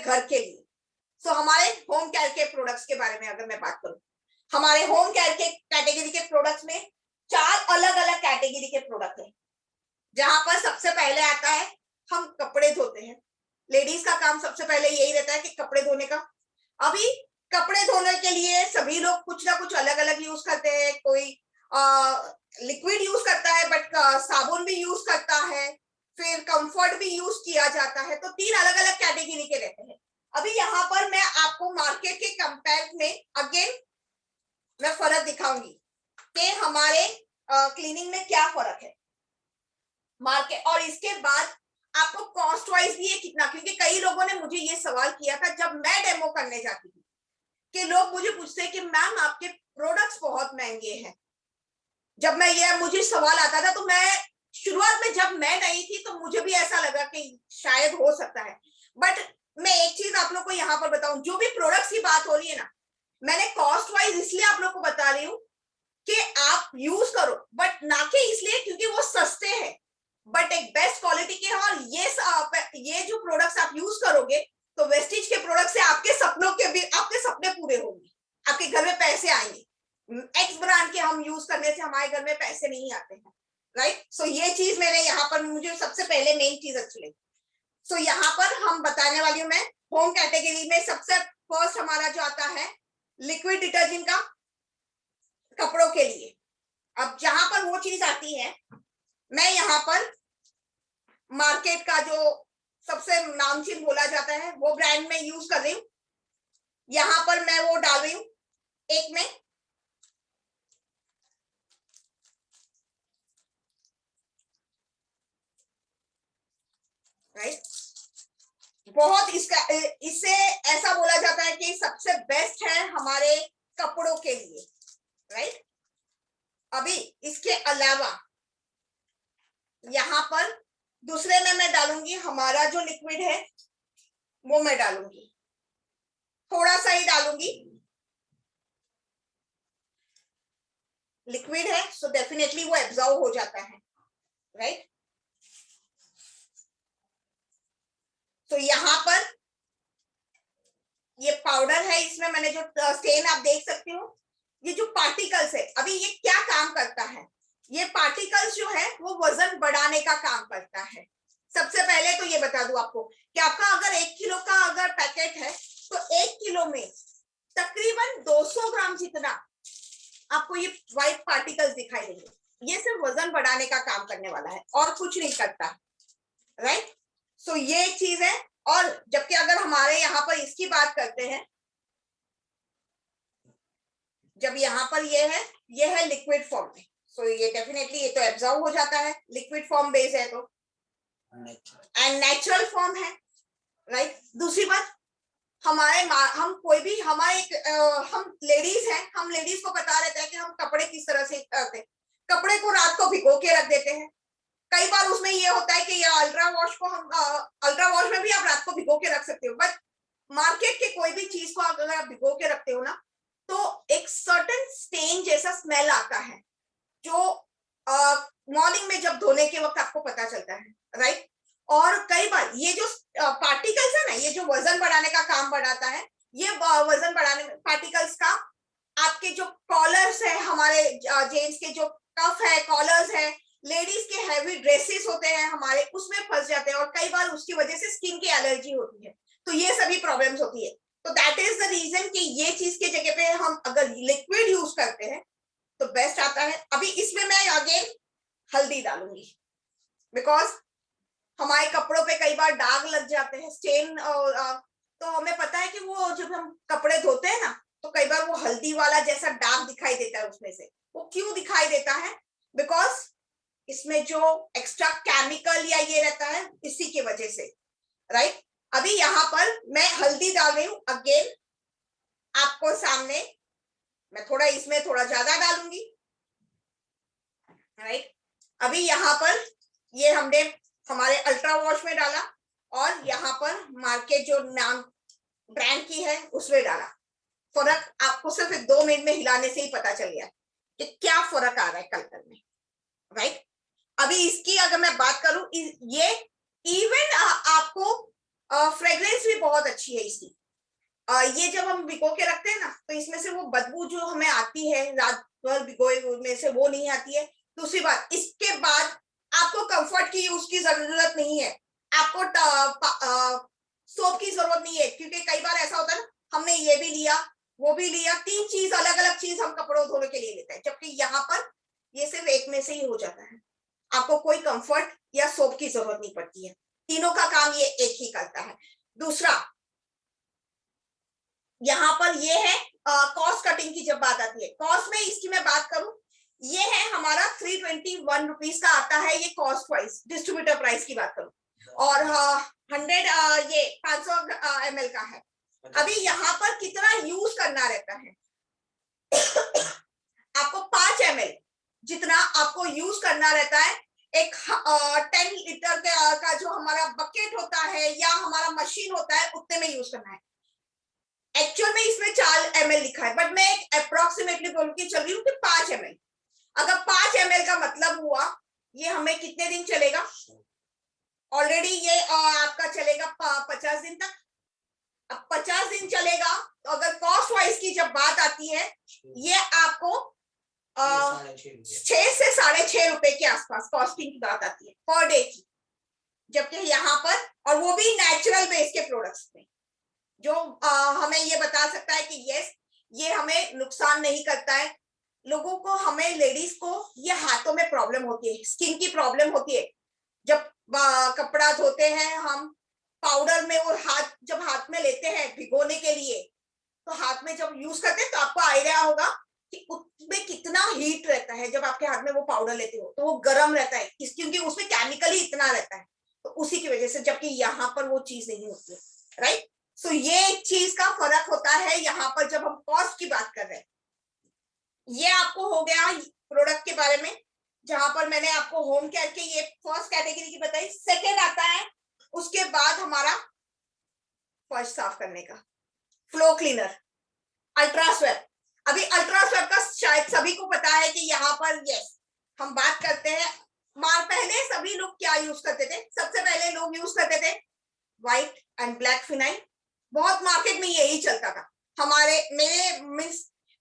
घर के लिए। सो हमारे होम केयर के प्रोडक्ट्स के बारे में अगर मैं बात करूं, हमारे होम केयर के कैटेगरी के प्रोडक्ट्स में 4 अलग अलग कैटेगरी के प्रोडक्ट हैं। जहां पर सबसे पहले आता है हम कपड़े धोते हैं। लेडीज का काम सबसे पहले यही रहता है कि कपड़े धोने का। अभी कपड़े धोने के लिए सभी लोग कुछ ना कुछ अलग अलग यूज करते हैं। कोई लिक्विड यूज करता है, बट साबुन भी यूज करता है, फिर कंफर्ट भी यूज किया जाता है। तो 3 अलग अलग कैटेगरी के रहते हैं। अभी यहाँ पर मैं आपको मार्केट के कंपेयर में अगेन मैं फर्क दिखाऊंगी कि हमारे क्लीनिंग में क्या फर्क है मार्केट, और इसके बाद आपको कॉस्ट वाइज भी ये कितना, क्योंकि कई लोगों ने मुझे ये सवाल किया था जब मैं डेमो करने जाती थी कि लोग मुझे पूछते हैं कि मैम आपके प्रोडक्ट्स बहुत महंगे हैं। जब मैं ये मुझे सवाल आता था तो मैं शुरुआत में जब मैं नई थी तो मुझे भी ऐसा लगा कि शायद हो सकता है। बट मैं एक चीज आप लोग को यहाँ पर बताऊं, जो भी प्रोडक्ट्स की बात हो रही है ना, मैंने कॉस्ट वाइज इसलिए आप लोग को बता रही हूँ कि आप यूज करो, बट ना कि इसलिए क्योंकि वो सस्ते हैं, बट एक बेस्ट क्वालिटी के हैं। और ये जो प्रोडक्ट्स आप यूज करोगे तो वेस्टिज के प्रोडक्ट से आपके सपनों के भी आपके सपने पूरे होंगे, आपके घर में पैसे आएंगे। एक्स ब्रांड के हम यूज करने से हमारे घर में पैसे नहीं आते हैं, राइट। सो ये चीज मैंने यहाँ पर मुझे सबसे पहले मेन चीज अच्छी लगी। सो यहाँ पर हम बताने वाली हूँ मैं होम कैटेगरी में सबसे फर्स्ट हमारा जो आता है लिक्विड डिटर्जेंट का कपड़ों के लिए। अब जहां पर वो चीज आती है, मैं यहाँ पर मार्केट का जो सबसे नामचीन बोला जाता है वो ब्रांड में यूज कर रही हूँ। यहाँ पर मैं वो डाल रही हूँ एक में, राइट। बहुत इससे ऐसा बोला जाता है कि सबसे बेस्ट है हमारे कपड़ों के लिए, राइट। अभी इसके अलावा यहाँ पर दूसरे में मैं डालूंगी हमारा जो लिक्विड है वो मैं डालूंगी, थोड़ा सा ही डालूंगी। लिक्विड है सो डेफिनेटली वो एब्जॉर्ब हो जाता है, राइट। तो यहाँ पर ये पाउडर है, इसमें मैंने जो स्टेन आप देख सकते हो, ये जो पार्टिकल्स है, अभी ये क्या काम करता है, ये पार्टिकल्स जो है वो वजन बढ़ाने का काम करता है। सबसे पहले तो ये बता दूं आपको कि आपका अगर 1 किलो का अगर पैकेट है तो 1 किलो में तकरीबन 200 ग्राम जितना आपको ये व्हाइट पार्टिकल्स दिखाई देंगे। ये सिर्फ वजन बढ़ाने का काम करने वाला है और कुछ नहीं करता, राइट। सो ये एक चीज है। और जबकि अगर हमारे यहाँ पर इसकी बात करते हैं, जब यहाँ पर ये है लिक्विड फॉर्म में, सो ये डेफिनेटली ये तो एब्जॉर्ब हो जाता है, लिक्विड फॉर्म बेस है तो, एंड नेचुरल फॉर्म है, राइट। दूसरी बात, हम कोई भी हम लेडीज हैं, हम लेडीज को पता रहता है कि हम कपड़े किस तरह से करते हैं। कपड़े को रात को भिगो के रख देते हैं। कई बार उसमें ये होता है कि ये अल्ट्रा वॉश में भी आप रात को भिगो के रख सकते हो, बट मार्केट के कोई भी चीज को अगर आप भिगो के रखते हो ना तो एक सर्टेन स्टेन जैसा स्मेल आता है जो मॉर्निंग में जब धोने के वक्त आपको पता चलता है, राइट। और कई बार ये जो पार्टिकल्स है ना, ये जो वजन बढ़ाने का काम बढ़ाता है, ये वजन बढ़ाने में पार्टिकल्स का आपके जो कॉलर्स है, हमारे जेंट्स के जो कफ है, कॉलर्स है, लेडीज के हैवी ड्रेसेस होते हैं हमारे, उसमें फंस जाते हैं और कई बार उसकी वजह से स्किन की एलर्जी होती है। तो ये सभी प्रॉब्लम्स होती है। तो दैट इज द रीजन कि ये चीज के जगह पे हम अगर लिक्विड यूज करते हैं तो बेस्ट आता है। अभी इसमें मैं अगेन हल्दी डालूंगी बिकॉज हमारे कपड़ों पे कई बार दाग लग जाते हैं, स्टेन, तो हमें पता है कि वो जब हम कपड़े धोते हैं ना तो कई बार वो हल्दी वाला जैसा दाग दिखाई देता है उसमें से। वो क्यों दिखाई देता है? बिकॉज इसमें जो एक्स्ट्रा केमिकल या ये रहता है इसी की वजह से, राइट। अभी यहाँ पर मैं हल्दी डाल रही हूं अगेन आपको सामने, मैं थोड़ा इसमें थोड़ा ज्यादा डालूंगी, राइट। अभी यहाँ पर ये हमने हमारे अल्ट्रा वॉश में डाला और यहाँ पर मार्केट जो नाम ब्रांड की है उसमें डाला। फर्क आपको सिर्फ 2 मिनट में हिलाने से ही पता चल गया कि क्या फर्क आ रहा है कलर में, राइट। अभी इसकी अगर मैं बात करूं, ये इवन आपको फ्रेग्रेंस भी बहुत अच्छी है इसकी। ये जब हम भिगो के रखते हैं ना, तो इसमें से वो बदबू जो हमें आती है रात भर भिगोए में से, वो नहीं आती है। दूसरी बात, इसके बाद आपको कंफर्ट की यूज की जरूरत नहीं है, आपको सोप की जरूरत नहीं है, क्योंकि कई बार ऐसा होता है ना, हमने ये भी लिया वो भी लिया, 3 चीज अलग अलग चीज हम कपड़ों धोने के लिए लेते हैं, जबकि यहाँ पर ये सिर्फ एक में से ही हो जाता है। आपको कोई कंफर्ट या सोप की जरूरत नहीं पड़ती है, तीनों का काम ये एक ही करता है। दूसरा, यहाँ पर ये है कॉस्ट कटिंग की जब बात आती है, कॉस्ट में इसकी मैं बात करूं, ये है हमारा 321 रुपीज का आता है, ये कॉस्ट वाइज डिस्ट्रीब्यूटर प्राइस की बात करूं, और 100 ये 500 ml का है। अभी यहाँ पर कितना यूज करना रहता है, आपको 5 ml जितना आपको यूज करना रहता है। एक 10 लीटर का जो हमारा बकेट होता है या हमारा मशीन होता है, उतने में यूज करना है। एक्चुअल में इसमें 4 ml लिखा है, बट मैं एक अप्रोक्सीमेटली बोल के चल रही हूँ कि 5 ml। अगर 5 ml का मतलब हुआ, ये हमें कितने दिन चलेगा, ऑलरेडी ये आपका चलेगा 50 दिन तक। अब 50 दिन चलेगा, तो अगर कॉस्ट वाइज की जब बात आती है, ये आपको 6 से 6.5 रुपए के आसपास कॉस्टिंग की बात आती है पर डे की। जबकि यहाँ पर, और वो भी नेचुरल बेस के प्रोडक्ट्स में, जो हमें ये बता सकता है कि यस, ये हमें नुकसान नहीं करता है। लोगों को, हमें लेडीज को ये हाथों में प्रॉब्लम होती है, स्किन की प्रॉब्लम होती है, जब कपड़ा धोते हैं हम पाउडर में, और जब हाथ में लेते हैं भिगोने के लिए, तो हाथ में जब यूज करते हैं तो आपको आइडिया होगा कि उसमें कितना हीट रहता है। जब आपके हाथ में वो पाउडर लेते हो तो वो गर्म रहता है, क्योंकि उसमें केमिकल ही इतना रहता है, तो उसी की वजह से, जबकि यहाँ पर वो चीज नहीं होती है, राइट। सो ये एक चीज का फर्क होता है यहाँ पर जब हम कॉस्ट की बात कर रहे हैं। ये आपको हो गया प्रोडक्ट के बारे में, जहां पर मैंने आपको होम केयर के ये फर्स्ट कैटेगरी की बताई। सेकेंड आता है उसके बाद हमारा फर्श साफ करने का फ्लो क्लीनर, अल्ट्रा स्वेप। अभी अल्ट्रा स्वेप का शायद सभी को पता है कि यहाँ पर यस हम बात करते हैं। पहले सभी लोग क्या यूज करते थे, सबसे पहले लोग यूज करते थे व्हाइट एंड ब्लैक फिनाइल, बहुत मार्केट में यही चलता था।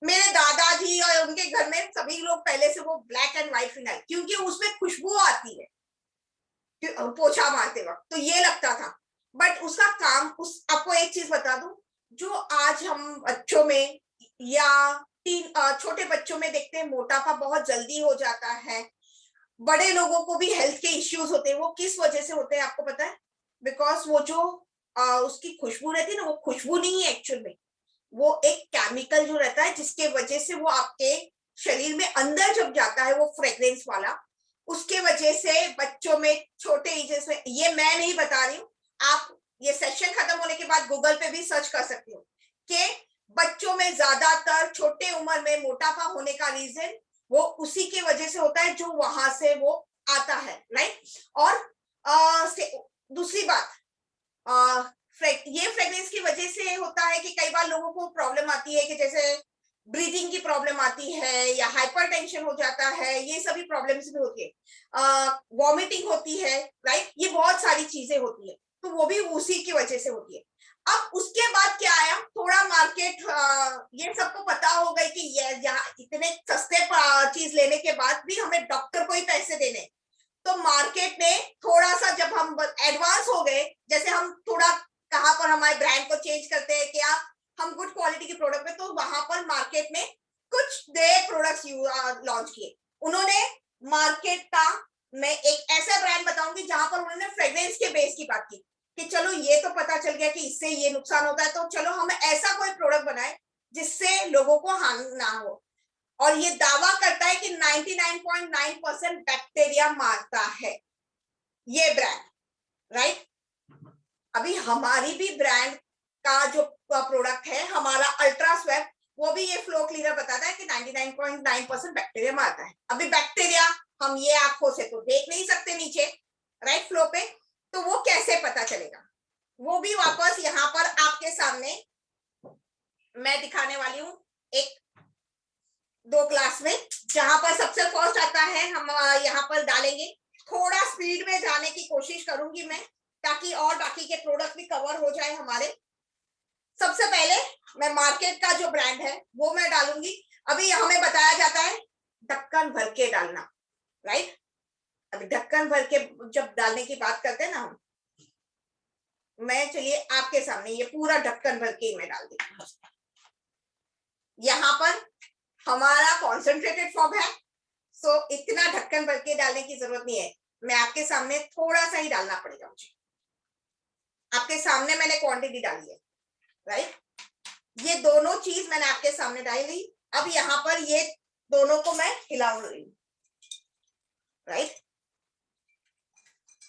मेरे दादाजी और उनके घर में सभी लोग पहले से वो ब्लैक एंड व्हाइट फिनाइल, क्योंकि उसमें खुशबू आती है पोछा मारते वक्त, तो ये लगता था। बट उसका काम, आपको एक चीज बता दूं, जो आज हम बच्चों में या छोटे बच्चं में देखते हैं, मोटापा बहुत जल्दी हो जाता है, बड़े लोगों को भी हेल्थ के इश्यूज होते हैं, वो किस वजह से होते हैं आपको पता है? बिकॉज वो जो उसकी खुशबू रहती है ना, वो खुशबू नहीं है एक्चुअल में, वो एक केमिकल जो रहता है, जिसके वजह से वो आपके शरीर में अंदर जब जाता है, वो फ्रेग्रेंस वाला, उसके वजह से बच्चों में, छोटे एजेस में, ये मैं नहीं बता रही हूँ, आप ये सेशन खत्म होने के बाद गूगल पे भी सर्च कर सकते हो कि बच्चों में ज्यादातर छोटे उम्र में मोटापा होने का रीजन वो उसी की वजह से होता है, जो वहां से वो आता है, राइट। और दूसरी बात, ये फ्रेग्रेंस की वजह से होता है कि कई बार लोगों को प्रॉब्लम आती है कि जैसे ब्रीदिंग की प्रॉब्लम आती है, या हाइपरटेंशन हो जाता है, ये सभी प्रॉब्लम्स भी होती है, वॉमिटिंग होती है, राइट, ये बहुत सारी चीजें होती है, तो वो भी उसी की वजह से होती है। अब उसके बाद क्या आया, थोड़ा मार्केट, ये सबको पता हो गई कि ये यहाँ इतने सस्ते चीज लेने के बाद भी हमें डॉक्टर को ही पैसे देने, तो मार्केट ने थोड़ा सा, जब हम एडवांस हो गए, जैसे हम थोड़ा कहाँ पर हमारे ब्रांड को चेंज करते हैं, क्या हम गुड क्वालिटी के प्रोडक्ट में, तो वहां पर मार्केट में कुछ नए प्रोडक्ट्स लॉन्च किए उन्होंने। मार्केट का मैं एक ऐसा ब्रांड बताऊंगी जहां पर उन्होंने फ्रेग्रेंस के बेस की बात की कि चलो ये तो पता चल गया कि इससे ये नुकसान होता है, तो चलो हम ऐसा कोई प्रोडक्ट बनाए जिससे लोगों को हानि ना हो, और ये दावा करता है कि 99.9% बैक्टीरिया मारता है ये ब्रांड, राइट। अभी हमारी भी ब्रांड का जो प्रोडक्ट है हमारा अल्ट्रा स्वेप, वो भी ये फ्लो क्लीनर बताता है कि 99.9% बैक्टीरिया मारता है। अभी बैक्टीरिया हम ये आंखों से तो देख नहीं सकते नीचे, राइट, फ्लो पे, तो वो कैसे पता चलेगा? वो भी वापस यहाँ पर आपके सामने मैं दिखाने वाली हूँ एक 2 ग्लास में, जहां पर सबसे फर्स्ट आता है, हम यहाँ पर डालेंगे, थोड़ा स्पीड में जाने की कोशिश करूंगी मैं, ताकि और बाकी के प्रोडक्ट भी कवर हो जाए हमारे। सबसे पहले मैं मार्केट का जो ब्रांड है वो मैं डालूंगी। अभी हमें बताया जाता है ढक्कन भर के डालना, राइट। अभी ढक्कन भर के जब डालने की बात करते हैं ना हम, मैं चलिए आपके सामने ये पूरा ढक्कन भर के मैं डाल देती हूँ। यहाँ पर हमारा कॉन्सेंट्रेटेड फॉर्म है, सो इतना ढक्कन भर के डालने की जरूरत नहीं है। मैं आपके सामने थोड़ा सा ही डालना पड़ेगा मुझे। आपके सामने मैंने क्वांटिटी डाली है, राइट। ये दोनों चीज मैंने आपके सामने डाली। अब यहाँ पर ये दोनों को मैं हिला रही हूँ, राइट।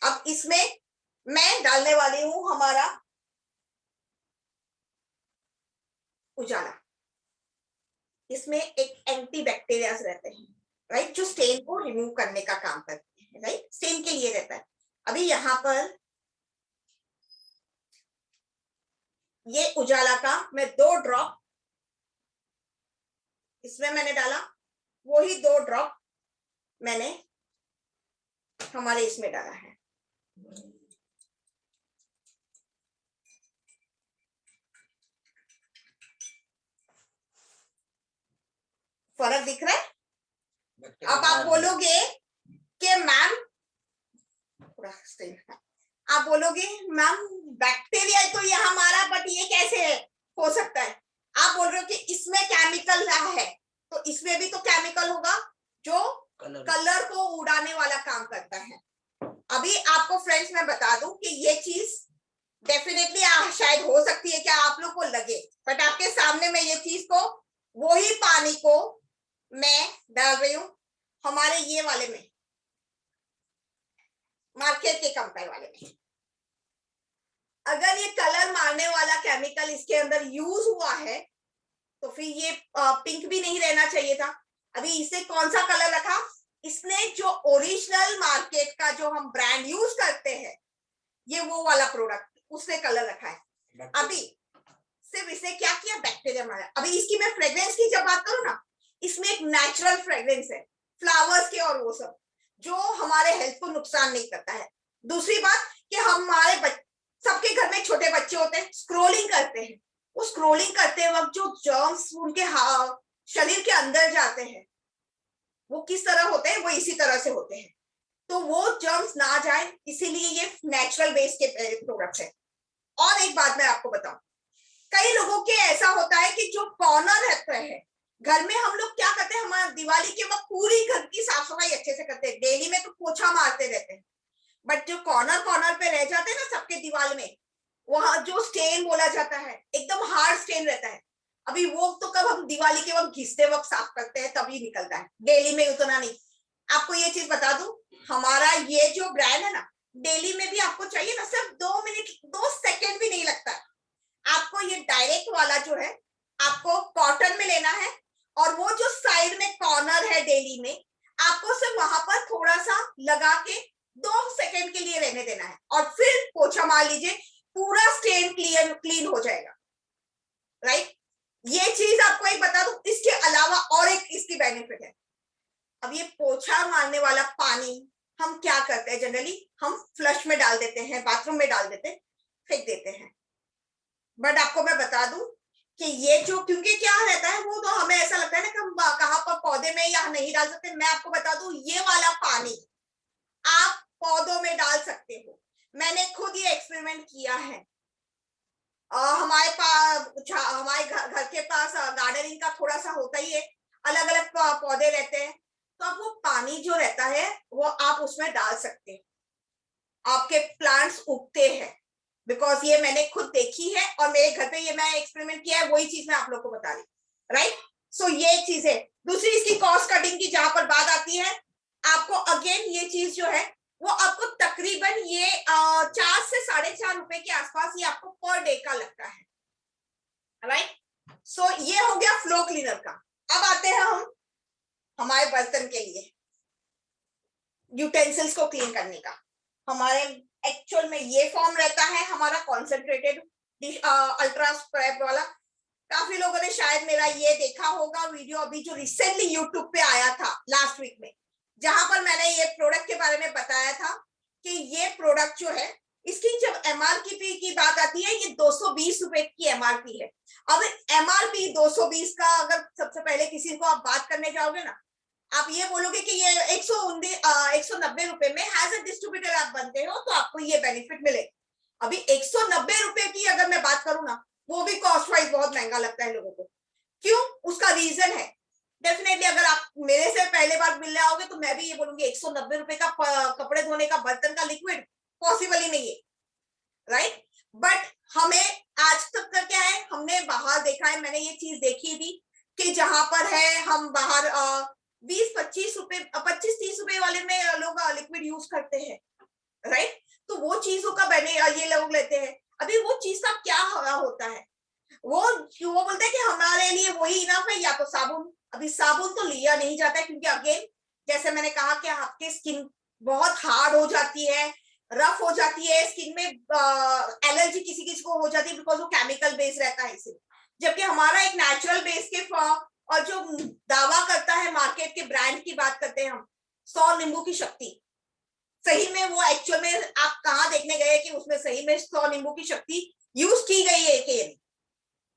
अब इसमें मैं डालने वाली हूं हमारा उजाला। इसमें एक एंटी बैक्टीरियाज रहते हैं, राइट, जो स्टेन को रिमूव करने का काम करते हैं, राइट, स्टेन के लिए रहता है। अभी यहाँ पर ये उजाला का मैं 2 ड्रॉप इसमें मैंने डाला, वही 2 ड्रॉप मैंने हमारे इसमें डाला है। फर्क दिख रहा है? अब आप बोलोगे कि मैम, आप बोलोगे मैम बैक्टीरिया तो ये हमारा, बट ये कैसे हो सकता है? आप बोल रहे हो कि इसमें केमिकल है, तो इसमें भी तो केमिकल होगा जो कलर को उड़ाने वाला काम करता है। अभी आपको फ्रेंड्स मैं बता दूं कि ये चीज डेफिनेटली शायद हो सकती है क्या आप लोग को लगे, बट आपके सामने मैं ये चीज को, वही पानी को मैं डाल रही हूं हमारे ये वाले में, मार्केट के कंपेयर वाले में। अगर ये कलर मारने वाला केमिकल इसके अंदर यूज हुआ है तो फिर ये पिंक भी नहीं रहना चाहिए था। अभी इसे कौन सा कलर रखा? इसने जो ओरिजिनल मार्केट का जो हम ब्रांड यूज करते हैं, ये वो वाला प्रोडक्ट उसने कलर रखा है। अभी सिर्फ इसने क्या किया, बैक्टीरिया मारा। अभी इसकी मैं फ्रेग्रेंस की जब बात करूं ना, इसमें एक नेचुरल फ्रेग्रेंस है फ्लावर्स के और वो सब, जो हमारे हेल्थ को नुकसान नहीं करता है। दूसरी बात कि हमारे सबके घर में छोटे बच्चे होते हैं, स्क्रोलिंग करते हैं, वो स्क्रोलिंग करते वक्त जो जर्म्स उनके शरीर के अंदर जाते हैं वो किस तरह होते हैं, वो इसी तरह से होते हैं। तो वो जर्म्स ना जाए, इसीलिए ये नेचुरल बेस के प्रोडक्ट्स है। और एक बात मैं आपको बताऊं, कई लोगों के ऐसा होता है कि जो कॉर्नर रहते हैं घर में, हम लोग क्या करते हैं, हमारे दिवाली के वक्त पूरी घर की साफ सफाई अच्छे से करते हैं, डेली में तो पोछा मारते रहते हैं, बट जो कॉर्नर कॉर्नर पे रह जाते हैं ना सबके दीवार में, वहां जो स्टेन बोला जाता है एकदम हार्ड स्टेन रहता है। अभी वो तो कब हम दिवाली के वक्त घिसते वक्त साफ करते हैं तभी निकलता है, डेली में उतना नहीं। आपको ये चीज बता दूं, हमारा ये जो ब्रांड है ना, डेली में भी आपको चाहिए ना, सिर्फ 2 मिनट 2 सेकेंड भी नहीं लगता है। आपको ये डायरेक्ट वाला जो है आपको कॉटन में लेना है, और वो जो साइड में कॉर्नर है डेली में, आपको सिर्फ वहां पर थोड़ा सा लगा के 2 सेकेंड के लिए रहने देना है, और फिर पोछा मार लीजिए, पूरा स्टेन क्लीन हो जाएगा, राइट। ये चीज आपको एक बता दूं, इसके अलावा और एक इसकी बेनिफिट है। अब ये पोछा मारने वाला पानी हम क्या करते हैं, जनरली हम फ्लश में डाल देते हैं, बाथरूम में डाल देते हैं, फेंक देते हैं। बट आपको मैं बता दूं कि ये जो, क्योंकि क्या रहता है, वो तो हमें ऐसा लगता है ना कि हम कहाँ पर पौधे में या नहीं डाल सकते। मैं आपको बता दूं, ये वाला पानी आप पौधों में डाल सकते हो। मैंने खुद ये एक्सपेरिमेंट किया है। हमारे पास, हमारे घर के पास गार्डनिंग का थोड़ा सा होता ही है, अलग अलग पौधे रहते हैं, तो अब वो पानी जो रहता है वो आप उसमें डाल सकते हैं, आपके प्लांट्स उगते हैं। बिकॉज ये मैंने खुद देखी है और मेरे घर पे ये मैं एक्सपेरिमेंट किया है, वही चीज मैं आप लोग को बता रही, राइट। सो ये चीज है। दूसरी इसकी कॉस्ट कटिंग की जहां पर बात आती है, आपको अगेन ये चीज जो है वो आपको तकरीबन ये 4 से 4.5 रुपए के आसपास ये आपको पर डे का लगता है, राइट। सो ये हो गया फ्लो क्लीनर का। अब आते हैं हम हमारे बर्तन के लिए, यूटेंसिल्स को क्लीन करने का। हमारे एक्चुअल में ये फॉर्म रहता है हमारा कॉन्सेंट्रेटेड अल्ट्रा स्क्रैप वाला। काफी लोगों ने शायद मेरा ये देखा होगा वीडियो, अभी जो रिसेंटली यूट्यूब पे आया था लास्ट वीक में, जहां पर मैंने ये प्रोडक्ट के बारे में बताया था कि ये प्रोडक्ट जो है इसकी जब एमआरपी की बात आती है, ये 220 रुपए की एमआरपी है। अब एमआरपी 220 का अगर सबसे पहले किसी को आप बात करने जाओगे ना, आप ये बोलोगे कि ये 190 रुपए में एज अ डिस्ट्रीब्यूटर आप बनते हो तो आपको ये बेनिफिट मिलेगा। अभी 190 रुपए की अगर मैं बात करूँ ना, वो भी कॉस्ट वाइज बहुत महंगा लगता है लोगों को। क्यों? उसका रीजन है, डेफिनेटली अगर आप मेरे से पहले बार मिलने आओगे तो मैं भी ये बोलूंगी 190 रुपए का कपड़े धोने का बर्तन का लिक्विड पॉसिबल ही नहीं है, राइट। बट हमें आज तक का क्या है, हमने बाहर देखा है, मैंने ये चीज देखी थी कि जहां पर है हम बाहर 20-25 रुपए 25-30 रुपए वाले में लोग लिक्विड यूज करते हैं, राइट। तो वो चीजों का ये लोग लेते हैं। अभी वो चीज का क्या होता है, वो बोलते हैं कि हमारे लिए वही इनफ है, या तो साबुन। अभी साबुन तो लिया नहीं जाता है क्योंकि अगेन जैसे मैंने कहा कि आपकी स्किन बहुत हार्ड हो जाती है, रफ हो जाती है, स्किन में एलर्जी किसी किसी को हो जाती है बिकॉज वो केमिकल बेस रहता है इसे। जबकि हमारा एक नेचुरल बेस के और जो दावा करता है मार्केट के ब्रांड की बात करते हैं हम, 100 नींबू की शक्ति, सही में वो एक्चुअल में आप कहाँ देखने गए कि उसमें सही में 100 नींबू की शक्ति यूज की गई है कि नहीं,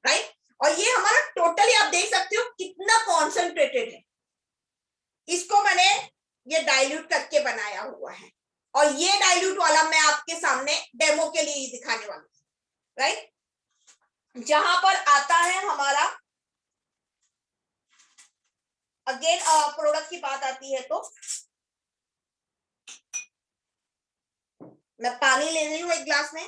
राइट। और ये हमारा टोटली आप देख सकते हो कितना कॉन्सेंट्रेटेड है। इसको मैंने ये डाइल्यूट करके बनाया हुआ है, और ये डाइल्यूट वाला मैं आपके सामने डेमो के लिए दिखाने वाली हूँ, राइट। जहां पर आता है हमारा अगेन प्रोडक्ट की बात आती है तो मैं पानी ले रही हूँ एक ग्लास में।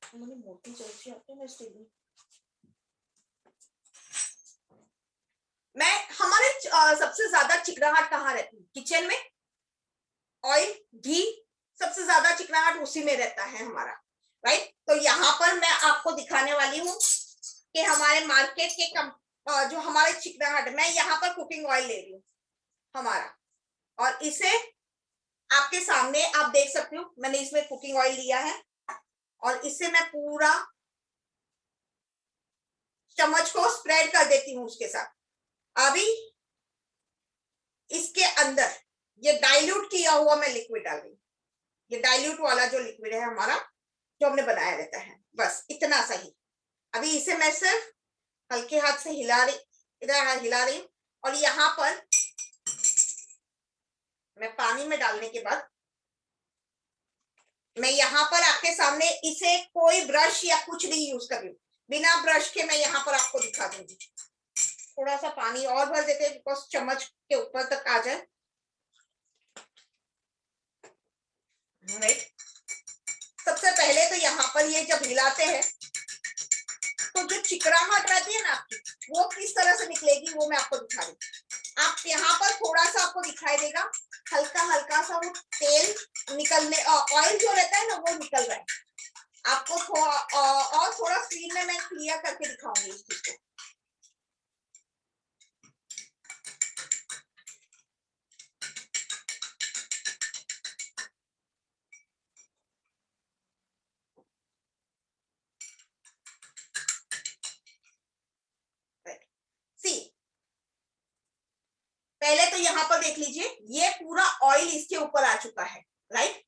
मुझे मोटी चलती आती है स्टील। मैं हमारे सबसे ज्यादा चिकनाहट कहाँ रहती है? किचन में। ऑयल, घी, सबसे ज्यादा चिकनाहट उसी में रहता है हमारा, राइट। तो यहाँ पर मैं आपको दिखाने वाली हूँ कि हमारे मार्केट के जो हमारे चिकनाहट, मैं यहाँ पर कुकिंग ऑयल ले रही हूँ हमारा, और इसे आपके सामने आप देख सकते हो मैंने इसमें कुकिंग ऑयल लिया है, और इससे मैं पूरा चम्मच को स्प्रेड कर देती हूँ उसके साथ। अभी इसके अंदर ये डाइल्यूट किया हुआ मैं लिक्विड डाल रही हूँ। ये डाइल्यूट वाला जो लिक्विड है हमारा, जो हमने बनाया रहता है, बस इतना सही। अभी इसे मैं सिर्फ हल्के हाथ से हिला रही हूँ, और यहाँ पर मैं पानी में डालने के बाद मैं यहाँ पर आपके सामने इसे कोई ब्रश या कुछ नहीं यूज कर रही हूँ, बिना ब्रश के मैं यहाँ पर आपको दिखा दूंगी। थोड़ा सा पानी और भर देते हैं बिकॉज चम्मच के ऊपर तक आ जाए, राइट। सबसे पहले तो यहाँ पर ये जब हिलाते हैं तो जो चिकनाहट रहती है ना आपकी, वो किस तरह से निकलेगी वो मैं आपको दिखा रही हूँ। आप यहाँ पर थोड़ा सा आपको दिखाई देगा हल्का हल्का सा वो तेल निकलने, ऑयल जो रहता है ना वो निकल रहा है आपको। और थोड़ा स्क्रीन में मैं क्लियर करके दिखाऊंगी इस चीज को। पहले तो यहाँ पर देख लीजिए ये पूरा ऑयल इसके ऊपर आ चुका है, राइट।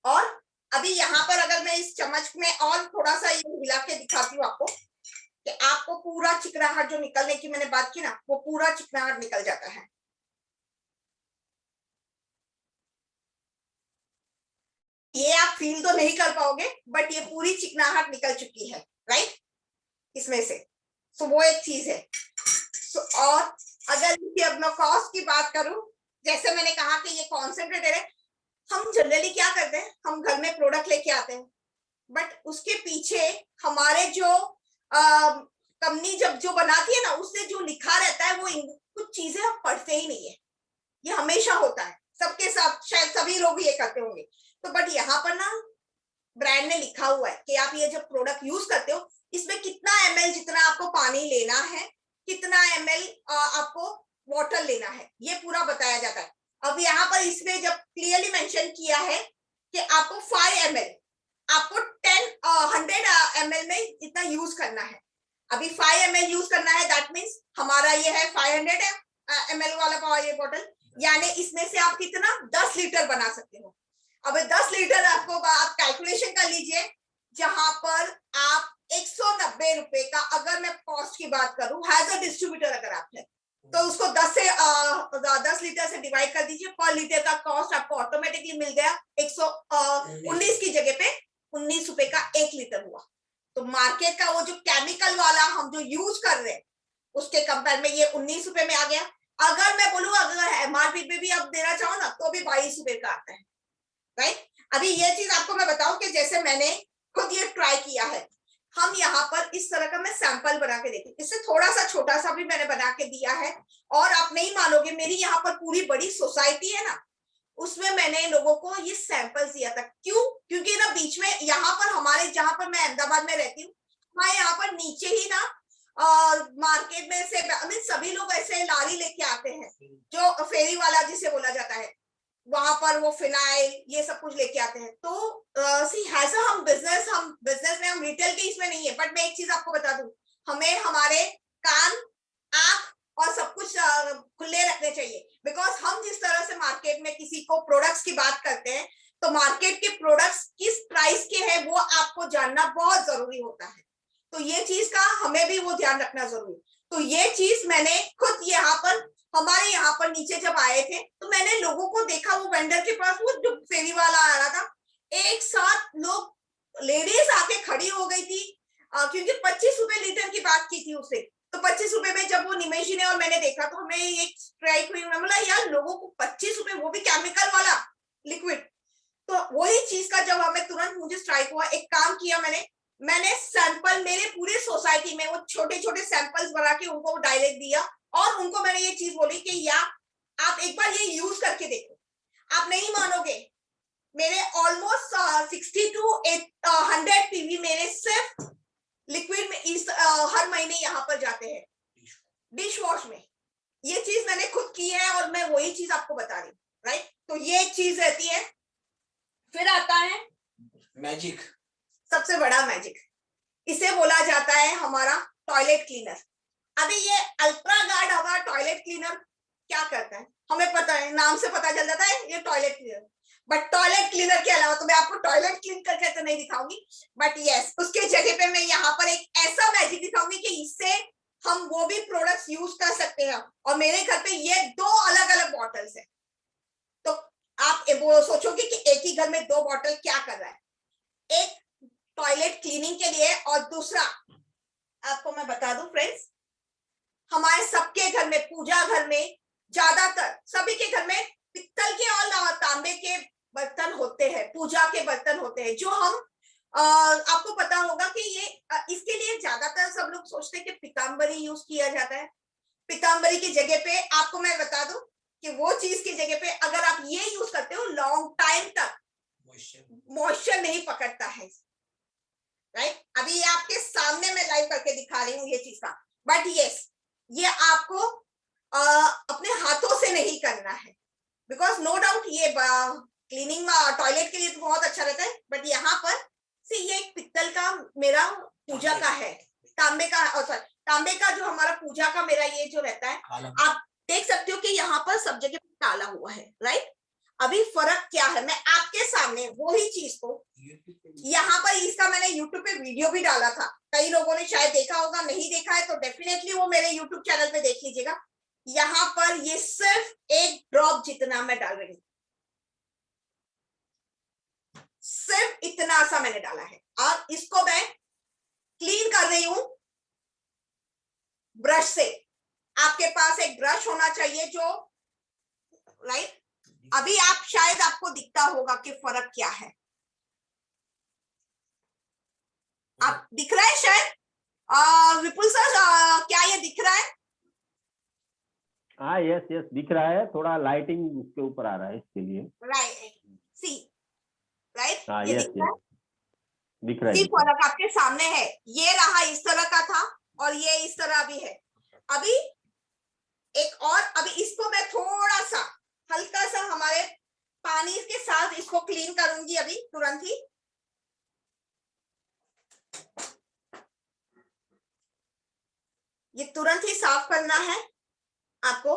और अभी यहाँ पर अगर मैं इस चम्मच में और थोड़ा सा ये हिला के दिखाती हूँ आपको कि आपको पूरा चिकनाहट जो निकलने की मैंने बात की ना, वो पूरा चिकनाहट निकल जाता है। ये आप फील तो नहीं कर पाओगे बट ये पूरी चिकनाहट निकल चुकी है, राइट, इसमें से। सो वो एक चीज है। और अगर इसकी अपना कॉस्ट की बात करूं, जैसे मैंने कहा कि ये कॉन्सेंट्रेटेड है। हम जनरली क्या करते हैं, हम घर में प्रोडक्ट लेके आते हैं, बट उसके पीछे हमारे जो कंपनी जब जो बनाती है ना, उससे जो लिखा रहता है वो कुछ चीजें हम पढ़ते ही नहीं है। ये हमेशा होता है सबके साथ, शायद सभी लोग ये करते होंगे। तो बट यहाँ पर ना ब्रांड ने लिखा हुआ है कि आप ये जब प्रोडक्ट यूज करते हो इसमें कितना ml जितना आपको पानी लेना है, कितना ml आपको वाटर लेना है, ये पूरा बताया जाता है। अब यहाँ पर इसमें जब क्लियरली मेंशन किया है कि आपको 5 ml, आपको 100 ml में इतना यूज करना है। अभी 5 ml यूज करना है, दैट मीन्स हमारा ये है 500 ml वाला ये बॉटल। यानी इसमें से आप कितना 10 लीटर बना सकते हो। अब 10 लीटर आपको आप कैलकुलेशन कर लीजिए, जहां पर आप 190 रुपए का, अगर मैं कॉस्ट की बात करूं एज अ डिस्ट्रीब्यूटर अगर आप है तो उसको 10 लीटर से डिवाइड कर दीजिए, पर लीटर का कॉस्ट आपको ऑटोमेटिकली मिल गया 119 की जगह पे 19 रुपए का 1 लीटर हुआ। तो मार्केट का वो जो केमिकल वाला हम जो यूज कर रहे हैं उसके कंपेयर में ये 19 रुपए में आ गया। अगर मैं बोलूँ अगर एमआरपी पे भी अब देना चाहो ना तो भी 22 रुपए का आता है, राइट। अभी ये चीज आपको मैं बताऊं कि जैसे मैंने खुद ये ट्राई किया है, हम यहाँ पर इस तरह का मैं सैंपल बना के देती हूँ, इससे थोड़ा सा छोटा सा भी मैंने बना के दिया है। और आप नहीं मानोगे, मेरी यहाँ पर पूरी बड़ी सोसाइटी है ना, उसमें मैंने लोगों को ये सैंपल दिया था। क्यों? क्योंकि ना बीच में यहाँ पर हमारे, जहां पर मैं अहमदाबाद में रहती हूँ, हमारे यहाँ पर नीचे ही ना मार्केट में से सभी लोग ऐसे लारी लेके आते हैं, जो फेरी वाला जिसे बोला जाता है, वहां पर वो फिनाइल ये सब कुछ लेके आते हैं। तो सी ऐसा हम बिजनेस में हम रिटेल के इसमें नहीं है, बट मैं एक चीज आपको बता दूं, हमें हमारे कान, आंख और सब कुछ खुले रखने चाहिए। बिकॉज हम जिस तरह से मार्केट में किसी को प्रोडक्ट्स की बात करते हैं, तो मार्केट के प्रोडक्ट्स किस प्राइस के हैं वो आपको जानना बहुत जरूरी होता है। तो ये चीज का हमें भी वो ध्यान रखना जरूरी। तो ये चीज मैंने खुद यहाँ पर, हमारे यहाँ पर नीचे जब आए थे तो मैंने लोगों को देखा, वो वेंडर के पास वो जो फेरी वाला आ रहा था, एक साथ लोग लेडीज आके खड़ी हो गई थी, क्योंकि 25 रुपए लीटर की बात की थी उससे। तो 25 रुपए में जब वो निमेश जी ने और मैंने देखा तो हमें एक स्ट्राइक हुई, बोला यार लोगों को 25 रुपए, वो भी केमिकल वाला लिक्विड। तो वही चीज का जब हमें तुरंत मुझे स्ट्राइक हुआ, एक काम किया मैंने सैंपल मेरे पूरे सोसाइटी में वो छोटे छोटे सैंपल्स बना के उनको डायरेक्ट दिया, और उनको मैंने ये चीज बोली कि या आप एक बार ये यूज करके देखो। आप नहीं मानोगे, मेरे ऑलमोस्ट 60 टू 100 पीवी मेरे सिर्फ लिक्विड में हर महीने यहाँ पर जाते हैं डिश वॉश में। ये चीज मैंने खुद की है और मैं वही चीज आपको बता रही हूँ, राइट। तो ये एक चीज रहती है। फिर आता है मैजिक, सबसे बड़ा मैजिक, इसे बोला जाता है हमारा टॉयलेट क्लीनर। अभी ये अल्ट्रा गार्ड हमारा टॉयलेट क्लीनर क्या करता है हमें पता है, नाम से पता चल जाता है ये toilet cleaner. But toilet cleaner के अलावा तो मैं आपको टॉयलेट क्लीन करके तो नहीं दिखाऊंगी, बट यस उसके जगह पे मैं यहाँ पर एक ऐसा मैजिक दिखाऊंगी कि इससे हम वो भी प्रोडक्ट्स यूज कर सकते हैं। और मेरे घर पे ये 2 अलग अलग बॉटल्स है। तो आप वो सोचोगे कि एक ही घर में 2 बॉटल क्या कर रहा है, एक टॉयलेट क्लीनिंग के लिए और दूसरा आपको मैं बता दूं फ्रेंड्स, हमारे सबके घर में, पूजा घर में, ज्यादातर सभी के घर में पित्तल के और तांबे के बर्तन होते हैं, पूजा के बर्तन होते हैं, जो हम आपको पता होगा कि ये इसके लिए ज्यादातर सब लोग सोचते हैं कि पीताम्बरी यूज किया जाता है। पीताम्बरी की जगह पे आपको मैं बता दूं कि वो चीज की जगह पे अगर आप ये यूज करते हो, लॉन्ग टाइम तक मॉइस्चर नहीं पकड़ता है, राइट। अभी ये आपके सामने मैं लाइव करके दिखा रही हूँ ये चीज का। बट यस ये आपको अपने हाथों से नहीं करना है, बिकॉज नो डाउट ये क्लीनिंग टॉयलेट के लिए तो बहुत अच्छा रहता है, बट यहाँ पर से ये एक पित्तल का मेरा पूजा का है, तांबे का, सॉरी तांबे का जो हमारा पूजा का मेरा ये जो रहता है, आप देख सकते हो कि यहाँ पर सब जगह काला हुआ है, राइट। अभी फर्क क्या है, मैं आपके सामने वही चीज को यहाँ पर, इसका मैंने YouTube पे वीडियो भी डाला था, कई लोगों ने शायद देखा होगा, नहीं देखा है तो डेफिनेटली वो मेरे YouTube चैनल पे देख लीजिएगा। यहाँ पर ये सिर्फ 1 ड्रॉप जितना मैं डाल रही हूँ, सिर्फ इतना सा मैंने डाला है, और इसको मैं क्लीन कर रही हूं ब्रश से। आपके पास एक ब्रश होना चाहिए जो, राइट। अभी आप शायद आपको दिखता होगा कि फर्क क्या है, आप दिख रहा है शायद विपुल सर, क्या ये दिख रहा है? हाँ यस यस दिख रहा है, थोड़ा लाइटिंग उसके ऊपर आ रहा है इसके लिए, राइट सी, राइट। हाँ ये यस दिख रहा है, दिख रहा है, सी फर्क आपके सामने है। ये रहा इस तरह का था और ये इस तरह भी है। अभी एक और, अभी इसको मैं थोड़ा सा हल्का सा हमारे पानी के साथ इसको क्लीन करूंगी अभी तुरंत ही। ये तुरंत ही साफ करना है आपको।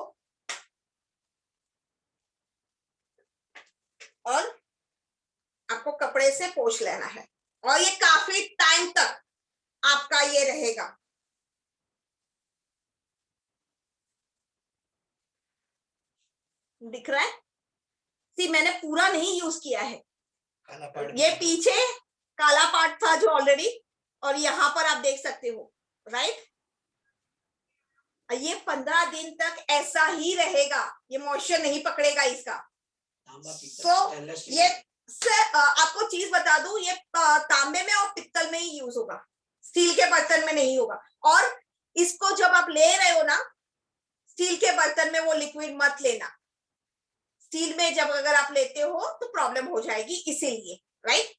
पोंछ लेना है और ये काफी टाइम तक आपका ये रहेगा। दिख रहा है? सी मैंने पूरा नहीं यूज किया है, ये पीछे काला पार्ट था जो ऑलरेडी, और यहां पर आप देख सकते हो, राइट। ये 15 दिन तक ऐसा ही रहेगा, ये मॉइस्चर नहीं पकड़ेगा इसका। ये आपको चीज बता दूं, ये तांबे में और पित्तल में ही यूज होगा, स्टील के बर्तन में नहीं होगा। और इसको जब आप ले रहे हो ना, स्टील के बर्तन में वो लिक्विड मत लेना, स्टील में जब अगर आप लेते हो तो प्रॉब्लम हो जाएगी, इसीलिए, राइट।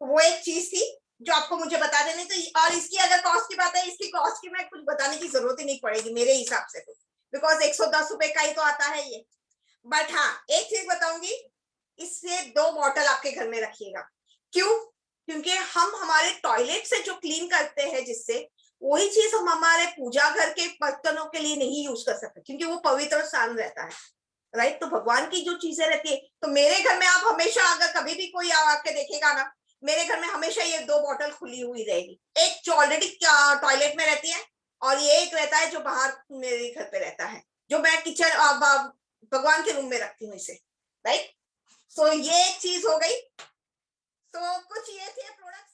वो एक चीज थी जो आपको मुझे बता देनी थी। और इसकी अगर कॉस्ट की बात है, इसकी कॉस्ट की मैं कुछ बताने की जरूरत ही नहीं पड़ेगी मेरे हिसाब से, तो बिकॉज 110 रुपए का ही तो आता है ये। बट हाँ, एक चीज बताऊंगी, इससे 2 बॉटल आपके घर में रखिएगा। क्यों? क्योंकि हम हमारे टॉयलेट से जो क्लीन करते हैं जिससे, वही चीज हम हमारे पूजा घर के बर्तनों के लिए नहीं यूज कर सकते, क्योंकि वो पवित्र और शांत रहता है, राइट। तो भगवान की जो चीजें रहती है, तो मेरे घर में आप हमेशा अगर कभी भी कोई आके देखेगा ना, मेरे घर में हमेशा ये 2 बॉटल खुली हुई रहेगी। एक जो ऑलरेडी टॉयलेट में रहती है, और ये एक रहता है जो बाहर मेरे घर पे रहता है, जो मैं किचन भगवान के रूम में रखती हूँ इसे, राइट। सो ये एक चीज हो गई। तो कुछ ये थे प्रोडक्ट्स।